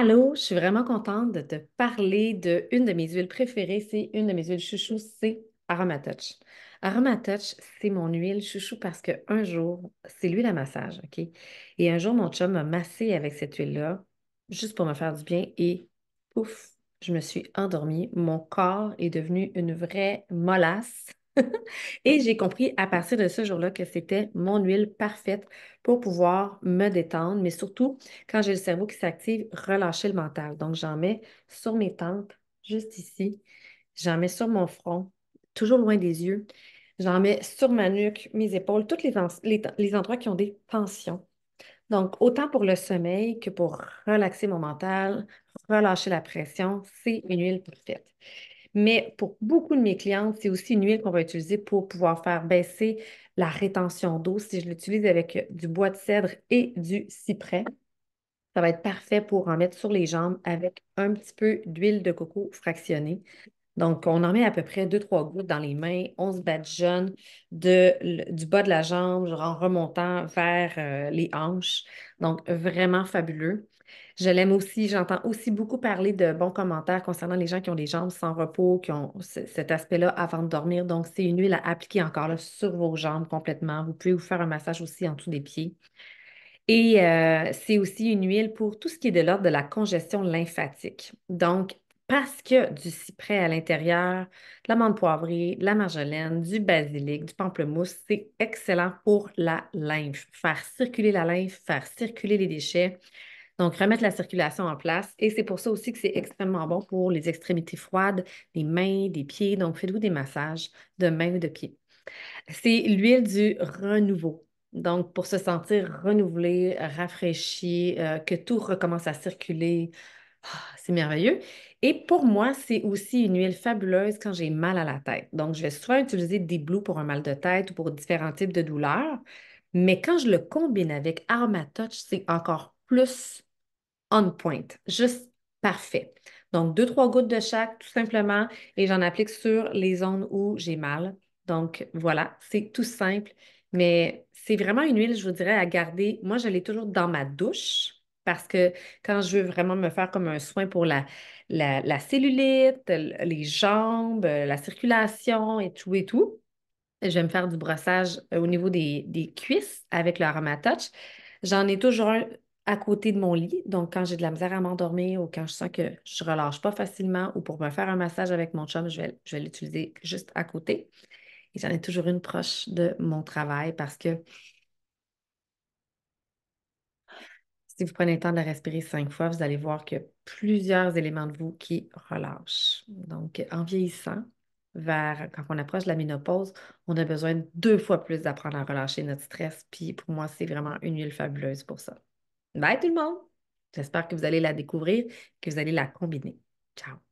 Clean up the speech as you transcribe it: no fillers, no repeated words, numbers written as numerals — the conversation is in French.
Allô, je suis vraiment contente de te parler de une de mes huiles préférées. C'est une de mes huiles chouchou, c'est Aromatouch. Aromatouch, c'est mon huile chouchou parce que un jour, c'est l'huile à massage, OK? Et un jour, mon chum m'a massé avec cette huile-là, juste pour me faire du bien, et pouf, je me suis endormie. Mon corps est devenu une vraie molasse. Et j'ai compris à partir de ce jour-là que c'était mon huile parfaite pour pouvoir me détendre, mais surtout quand j'ai le cerveau qui s'active, relâcher le mental. Donc, j'en mets sur mes tempes, juste ici. J'en mets sur mon front, toujours loin des yeux. J'en mets sur ma nuque, mes épaules, tous les endroits qui ont des tensions. Donc, autant pour le sommeil que pour relaxer mon mental, relâcher la pression, c'est une huile parfaite. Mais pour beaucoup de mes clientes, c'est aussi une huile qu'on va utiliser pour pouvoir faire baisser la rétention d'eau. Si je l'utilise avec du bois de cèdre et du cyprès, ça va être parfait pour en mettre sur les jambes avec un petit peu d'huile de coco fractionnée. Donc, on en met à peu près deux trois gouttes dans les mains. On se badigeonne du bas de la jambe, genre en remontant vers les hanches. Donc, vraiment fabuleux. Je l'aime aussi. J'entends aussi beaucoup parler de bons commentaires concernant les gens qui ont les jambes sans repos, qui ont cet aspect-là avant de dormir. Donc, c'est une huile à appliquer encore là, sur vos jambes complètement. Vous pouvez vous faire un massage aussi en dessous des pieds. Et c'est aussi une huile pour tout ce qui est de l'ordre de la congestion lymphatique. Donc, parce qu'il y a du cyprès à l'intérieur, de la menthe poivrée, de la marjolaine, du basilic, du pamplemousse, c'est excellent pour la lymphe. Faire circuler la lymphe, faire circuler les déchets, donc remettre la circulation en place. Et c'est pour ça aussi que c'est extrêmement bon pour les extrémités froides, des mains, des pieds. Donc, faites-vous des massages de mains ou de pieds. C'est l'huile du renouveau. Donc, pour se sentir renouvelé, rafraîchi, que tout recommence à circuler, c'est merveilleux. Et pour moi, c'est aussi une huile fabuleuse quand j'ai mal à la tête. Donc, je vais souvent utiliser des Blue pour un mal de tête ou pour différents types de douleurs. Mais quand je le combine avec Aromatouch, c'est encore plus on point, juste parfait. Donc, deux, trois gouttes de chaque, tout simplement, et j'en applique sur les zones où j'ai mal. Donc, voilà, c'est tout simple, mais c'est vraiment une huile, je vous dirais, à garder. Moi, je l'ai toujours dans ma douche parce que quand je veux vraiment me faire comme un soin pour la cellulite, les jambes, la circulation et tout, je vais me faire du brossage au niveau des cuisses avec le Aromatouch. J'en ai toujours un à côté de mon lit. Donc, quand j'ai de la misère à m'endormir ou quand je sens que je relâche pas facilement ou pour me faire un massage avec mon chum, je vais l'utiliser juste à côté. Et j'en ai toujours une proche de mon travail parce que si vous prenez le temps de respirer 5 fois, vous allez voir qu'il y a plusieurs éléments de vous qui relâchent. Donc, en vieillissant, quand on approche de la ménopause, on a besoin de 2 fois plus d'apprendre à relâcher notre stress. Puis pour moi, c'est vraiment une huile fabuleuse pour ça. Bye tout le monde! J'espère que vous allez la découvrir, que vous allez la combiner. Ciao!